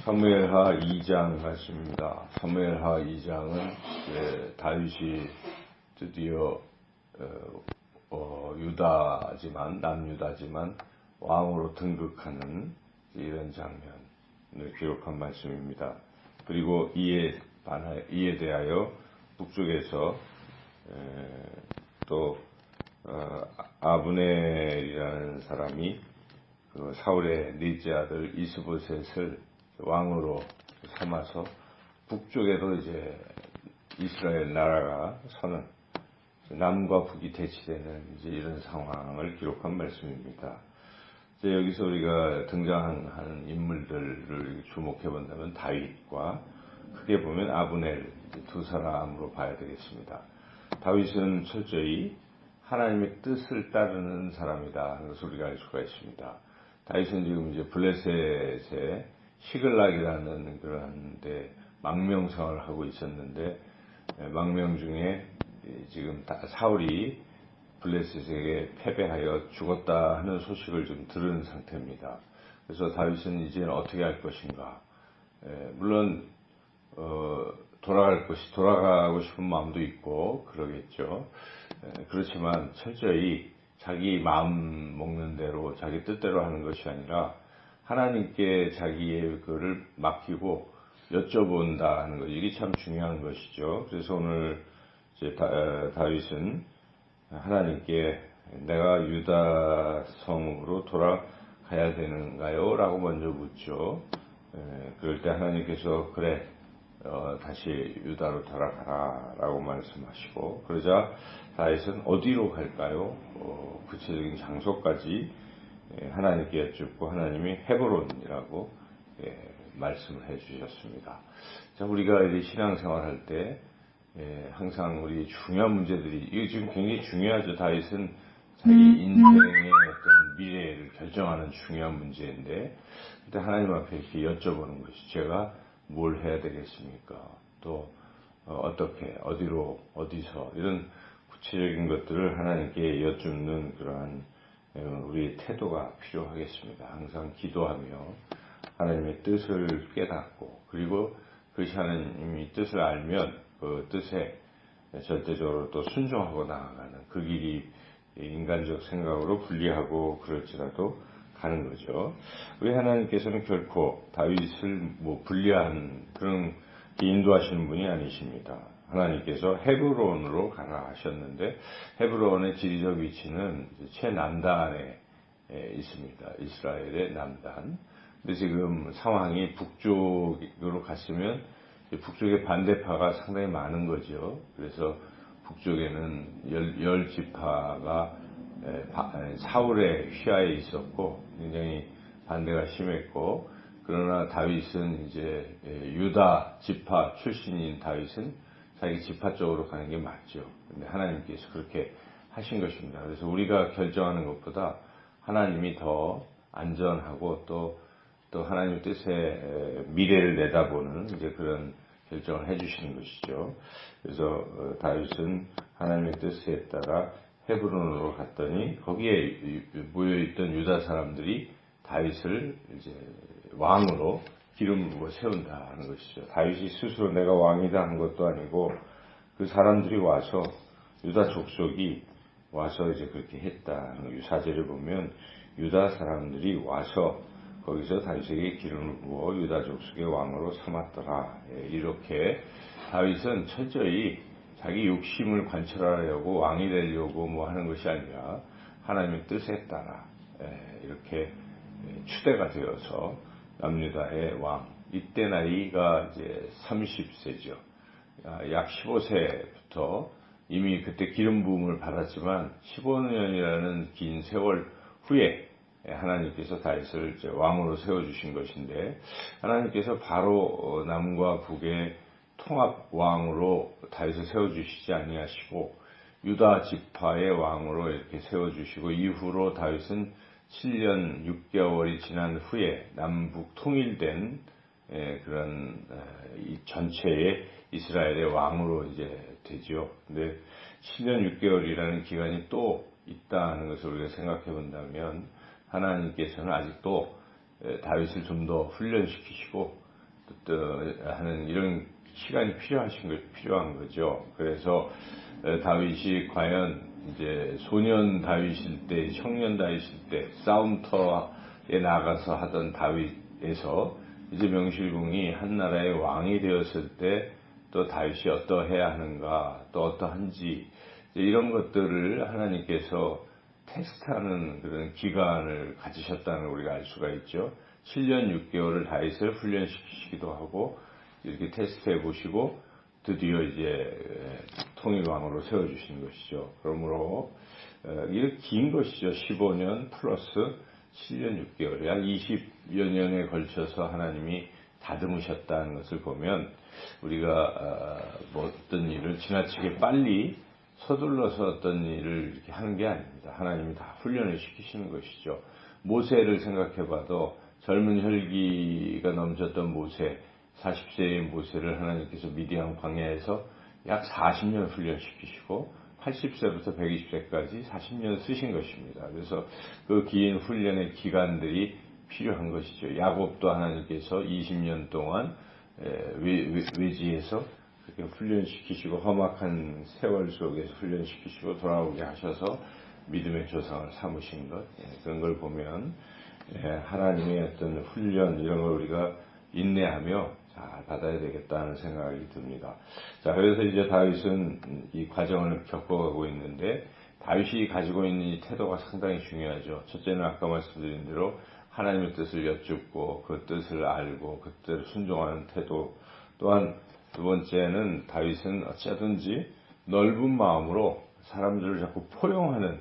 사무엘하 2장 말씀입니다. 사무엘하 2장은 다윗이 드디어 유다지만 남유다지만 왕으로 등극하는 이런 장면을 기록한 말씀입니다. 그리고 이에 대하여 북쪽에서 또 아브넬이라는 사람이 그 사울의 넷째 아들 이스보셋을 왕으로 삼아서 북쪽에도 이제 이스라엘 나라가 서는 남과 북이 대치되는 이제 이런 상황을 기록한 말씀입니다. 이제 여기서 우리가 등장하는 인물들을 주목해 본다면 다윗과 크게 보면 아브넬 두 사람으로 봐야 되겠습니다. 다윗은 철저히 하나님의 뜻을 따르는 사람이다 하는 것을 우리가 알 수가 있습니다. 다윗은 지금 이제 블레셋의 시글락이라는 그런 데 망명성을 하고 있었는데 망명 중에 지금 사울이 블레셋에게 패배하여 죽었다 하는 소식을 좀 들은 상태입니다. 그래서 다윗은 이제는 어떻게 할 것인가. 물론 돌아가고 싶은 마음도 있고 그러겠죠. 그렇지만 철저히 자기 마음 먹는 대로 자기 뜻대로 하는 것이 아니라 하나님께 자기의 그를 맡기고 여쭤본다 하는 것, 이게 참 중요한 것이죠. 그래서 오늘 이제 다윗은 하나님께 내가 유다 성으로 돌아가야 되는가요? 라고 먼저 묻죠. 그럴 때 하나님께서 그래 다시 유다로 돌아가라 라고 말씀하시고, 그러자 다윗은 어디로 갈까요? 구체적인 장소까지 하나님께 여쭙고 하나님이 헤브론이라고 말씀을 해주셨습니다. 자, 우리가 이제 신앙생활 할 때 항상 우리 중요한 문제들이, 이거 지금 굉장히 중요하죠. 다윗은 자기 인생의 어떤 미래를 결정하는 중요한 문제인데, 그때 하나님 앞에 이렇게 여쭤보는 것이 제가 뭘 해야 되겠습니까? 또 어떻게, 어디로, 어디서, 이런 구체적인 것들을 하나님께 여쭙는 그러한 우리의 태도가 필요하겠습니다. 항상 기도하며 하나님의 뜻을 깨닫고, 그리고 그것이 하나님의 뜻을 알면 그 뜻에 절대적으로 또 순종하고 나아가는 그 길이 인간적 생각으로 불리하고 그럴지라도 가는 거죠. 왜 하나님께서는 결코 다윗을 불리한 그런 인도하시는 분이 아니십니다. 하나님께서 헤브론으로 가라 하셨는데, 헤브론의 지리적 위치는 최남단에 있습니다. 이스라엘의 남단. 근데 지금 상황이 북쪽으로 갔으면 북쪽의 반대파가 상당히 많은 거죠. 그래서 북쪽에는 열 지파가 사울의 휘하에 있었고 굉장히 반대가 심했고, 그러나 다윗은 이제 유다 지파 출신인 다윗은 자기 지파 쪽으로 가는 게 맞죠. 근데 하나님께서 그렇게 하신 것입니다. 그래서 우리가 결정하는 것보다 하나님이 더 안전하고 또 하나님의 뜻의 미래를 내다보는 이제 그런 결정을 해주시는 것이죠. 그래서 다윗은 하나님의 뜻에 따라 헤브론으로 갔더니 거기에 모여있던 유다 사람들이 다윗을 이제 왕으로 기름 부어 세운다 하는 것이죠. 다윗이 스스로 내가 왕이다 한 것도 아니고 그 사람들이 와서, 유다 족속이 와서 이제 그렇게 했다 하는 유사제를 보면 유다 사람들이 와서 거기서 다윗에게 기름을 부어 유다 족속의 왕으로 삼았더라. 이렇게 다윗은 철저히 자기 욕심을 관철하려고 왕이 되려고 하는 것이 아니라 하나님의 뜻에 따라 이렇게 추대가 되어서 남유다의 왕, 이때 나이가 이제 30세죠. 약 15세부터 이미 그때 기름 부음을 받았지만 15년이라는 긴 세월 후에 하나님께서 다윗을 이제 왕으로 세워주신 것인데, 하나님께서 바로 남과 북의 통합 왕으로 다윗을 세워주시지 아니하시고 유다 지파의 왕으로 이렇게 세워주시고, 이후로 다윗은 7년 6개월이 지난 후에 남북 통일된 그런 전체의 이스라엘의 왕으로 이제 되죠. 근데 7년 6개월이라는 기간이 또 있다는 것을 우리가 생각해 본다면 하나님께서는 아직도 다윗을 좀 더 훈련시키시고 하는 이런 시간이 필요한 거죠. 그래서 다윗이 과연 이제 소년 다윗일 때, 청년 다윗일 때 싸움터에 나가서 하던 다윗에서 이제 명실공히 한 나라의 왕이 되었을 때 또 다윗이 어떠해야 하는가, 또 어떠한지 이런 것들을 하나님께서 테스트하는 그런 기간을 가지셨다는 걸 우리가 알 수가 있죠. 7년 6개월을 다윗을 훈련시키시기도 하고 이렇게 테스트해 보시고 드디어 이제 통일왕으로 세워주신 것이죠. 그러므로 이렇게 긴 것이죠. 15년 플러스 7년 6개월, 약 20여 년에 걸쳐서 하나님이 다듬으셨다는 것을 보면 우리가 뭐 어떤 일을 지나치게 빨리 서둘러서 어떤 일을 이렇게 하는 게 아닙니다. 하나님이 다 훈련을 시키시는 것이죠. 모세를 생각해봐도 젊은 혈기가 넘쳤던 모세, 40세의 모세를 하나님께서 미디안 광야에서 약 40년 훈련시키시고 80세부터 120세까지 40년 쓰신 것입니다. 그래서 그 긴 훈련의 기간들이 필요한 것이죠. 야곱도 하나님께서 20년 동안 외지에서 그렇게 훈련시키시고 험악한 세월 속에서 훈련시키시고 돌아오게 하셔서 믿음의 조상을 삼으신 것, 그런 걸 보면 하나님의 어떤 훈련 이런 걸 우리가 인내하며 잘 받아야 되겠다는 생각이 듭니다. 자, 그래서 이제 다윗은 이 과정을 겪어가고 있는데 다윗이 가지고 있는 이 태도가 상당히 중요하죠. 첫째는 아까 말씀드린 대로 하나님의 뜻을 여쭙고 그 뜻을 알고 그 뜻을 순종하는 태도. 또한 두 번째는 다윗은 어찌하든지 넓은 마음으로 사람들을 자꾸 포용하는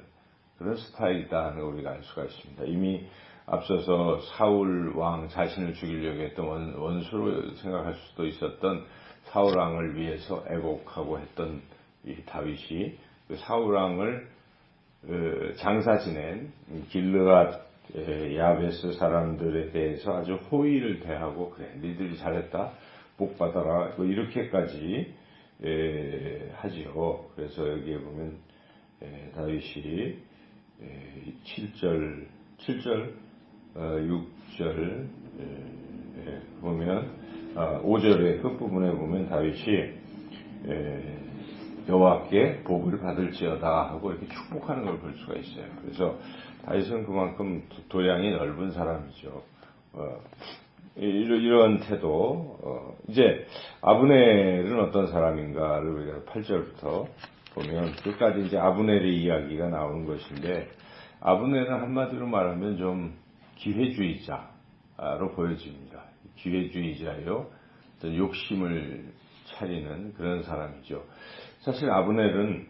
그런 스타일이다 하는 걸 우리가 알 수가 있습니다. 이미 앞서서 사울 왕 자신을 죽이려고 했던 원수로 생각할 수도 있었던 사울 왕을 위해서 애곡하고 했던 이 다윗이 그 사울 왕을 장사 지낸 길르앗 야베스 사람들에 대해서 아주 호의를 대하고 그래 니들이 잘했다 복 받아라 뭐 이렇게까지 하지요. 그래서 여기에 보면 다윗이 7절 6절 보면 5절의 끝부분에 보면 다윗이 여호와께 복을 받을지어다 하고 이렇게 축복하는 걸 볼 수가 있어요. 그래서 다윗은 그만큼 도량이 넓은 사람이죠. 이런 태도. 이제 아브넬은 어떤 사람인가를 우리가 8절부터 보면 끝까지 이제 아브넬의 이야기가 나오는 것인데 아브넬은 한마디로 말하면 좀 기회주의자로 보여집니다. 기회주의자요. 어떤 욕심을 차리는 그런 사람이죠. 사실 아브넬은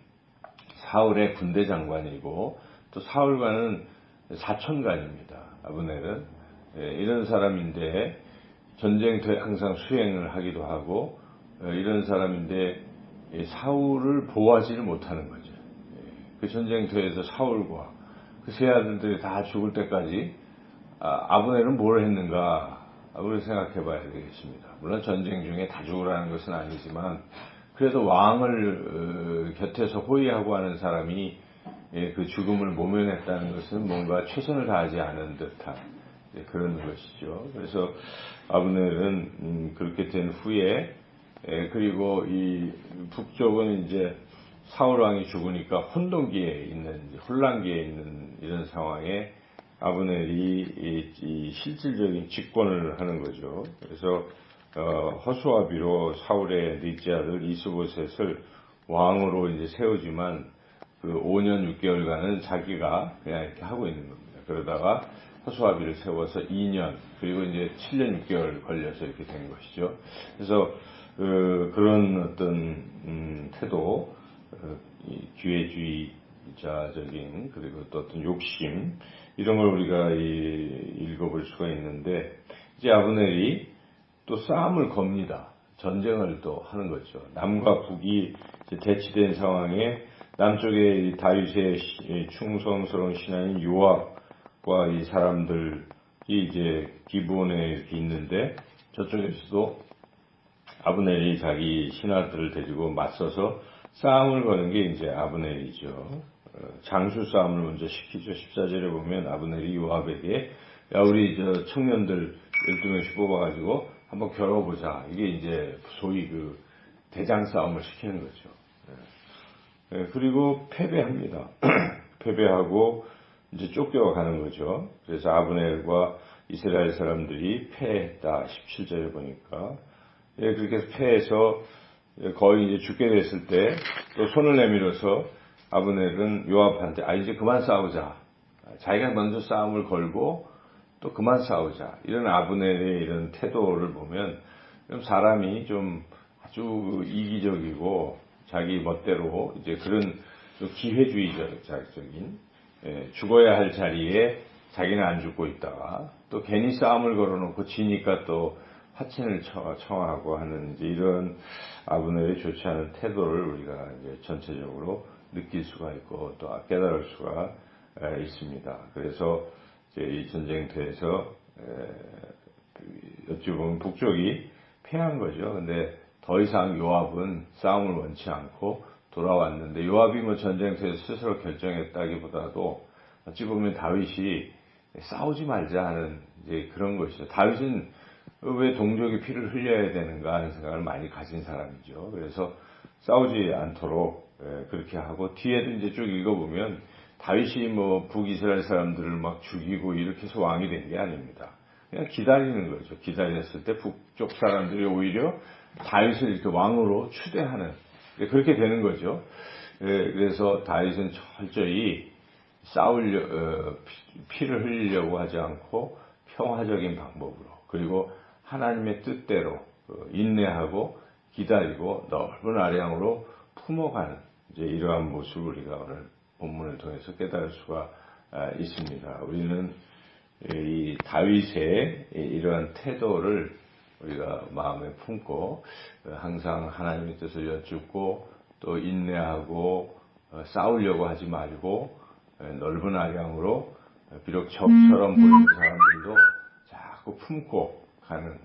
사울의 군대 장관이고 또 사울과는 사촌간입니다. 아브넬은 이런 사람인데 전쟁터에 항상 수행을 하기도 하고 이런 사람인데 사울을 보호하지를 못하는 거죠. 그 전쟁터에서 사울과 그 세 아들들이 다 죽을 때까지 아브넬은 뭘 했는가 우리 생각해 봐야 되겠습니다. 물론 전쟁 중에 다 죽으라는 것은 아니지만 그래도 왕을 곁에서 호위하고 하는 사람이 그 죽음을 모면했다는 것은 뭔가 최선을 다하지 않은 듯한 그런 것이죠. 그래서 아브넬은 그렇게 된 후에 그리고 이 북쪽은 이제 사울 왕이 죽으니까 혼란기에 있는 이런 상황에 아브넬이 이 실질적인 집권을 하는 거죠. 그래서 허수아비로 사울의 넷째 아들 이스보셋을 왕으로 이제 세우지만 그 5년 6개월간은 자기가 그냥 이렇게 하고 있는 겁니다. 그러다가 허수아비를 세워서 2년 그리고 이제 7년 6개월 걸려서 이렇게 된 것이죠. 그래서 그런 어떤 태도, 기회주의자적인 그리고 또 어떤 욕심 이런 걸 우리가 읽어볼 수가 있는데 이제 아브넬이 또 싸움을 겁니다. 전쟁을 또 하는 거죠. 남과 북이 이제 대치된 상황에 남쪽에 다윗의 충성스러운 신하인 요압과 이 사람들이 이제 기브온에 이렇게 있는데 저쪽에서도 아브넬이 자기 신하들을 데리고 맞서서 싸움을 거는 게 이제 아브넬이죠. 장수 싸움을 먼저 시키죠. 14절에 보면 아브넬이 요압에게 야 우리 저 청년들 12명씩 뽑아가지고 한번 겨뤄보자. 이게 이제 소위 그 대장 싸움을 시키는 거죠. 그리고 패배합니다. 패배하고 이제 쫓겨가는 거죠. 그래서 아브넬과 이스라엘 사람들이 패했다. 17절에 보니까. 그렇게 해서 패해서 거의 이제 죽게 됐을 때 또 손을 내밀어서 아브넬은 요압한테 이제 그만 싸우자. 자기가 먼저 싸움을 걸고 또 그만 싸우자. 이런 아브넬의 이런 태도를 보면 사람이 좀 아주 이기적이고 자기 멋대로 이제 그런 기회주의적인 죽어야 할 자리에 자기는 안 죽고 있다가 또 괜히 싸움을 걸어놓고 지니까 또 화친을 청하고 하는 이제 이런 아브넬의 좋지 않은 태도를 우리가 이제 전체적으로 느낄 수가 있고 또 깨달을 수가 있습니다. 그래서 이제 이 전쟁터에서 어찌 보면 북쪽이 패한 거죠. 근데 더 이상 요압은 싸움을 원치 않고 돌아왔는데 요압이 뭐 전쟁터에서 스스로 결정했다기보다도 어찌 보면 다윗이 싸우지 말자 하는 이제 그런 것이죠. 다윗은 왜 동족이 피를 흘려야 되는가 하는 생각을 많이 가진 사람이죠. 그래서 싸우지 않도록 그렇게 하고 뒤에도 이제 쭉 읽어보면 다윗이 뭐 북이스라엘 사람들을 막 죽이고 이렇게 해서 왕이 된 게 아닙니다. 그냥 기다리는 거죠. 기다렸을 때 북쪽 사람들이 오히려 다윗을 이렇게 왕으로 추대하는 그렇게 되는 거죠. 그래서 다윗은 철저히 피를 흘리려고 하지 않고 평화적인 방법으로 그리고 하나님의 뜻대로 인내하고 기다리고 넓은 아량으로 품어가는 이제 이러한 모습을 우리가 오늘 본문을 통해서 깨달을 수가 있습니다. 우리는 이 다윗의 이러한 태도를 우리가 마음에 품고 항상 하나님의 뜻을 여쭙고 또 인내하고 싸우려고 하지 말고 넓은 아량으로 비록 적처럼 보이는 사람들도 자꾸 품고 가는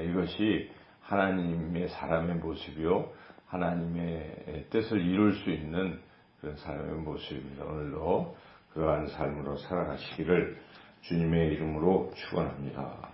이것이 하나님의 사람의 모습이요 하나님의 뜻을 이룰 수 있는 그런 사람의 모습입니다. 오늘도 그러한 삶으로 살아가시기를 주님의 이름으로 축원합니다.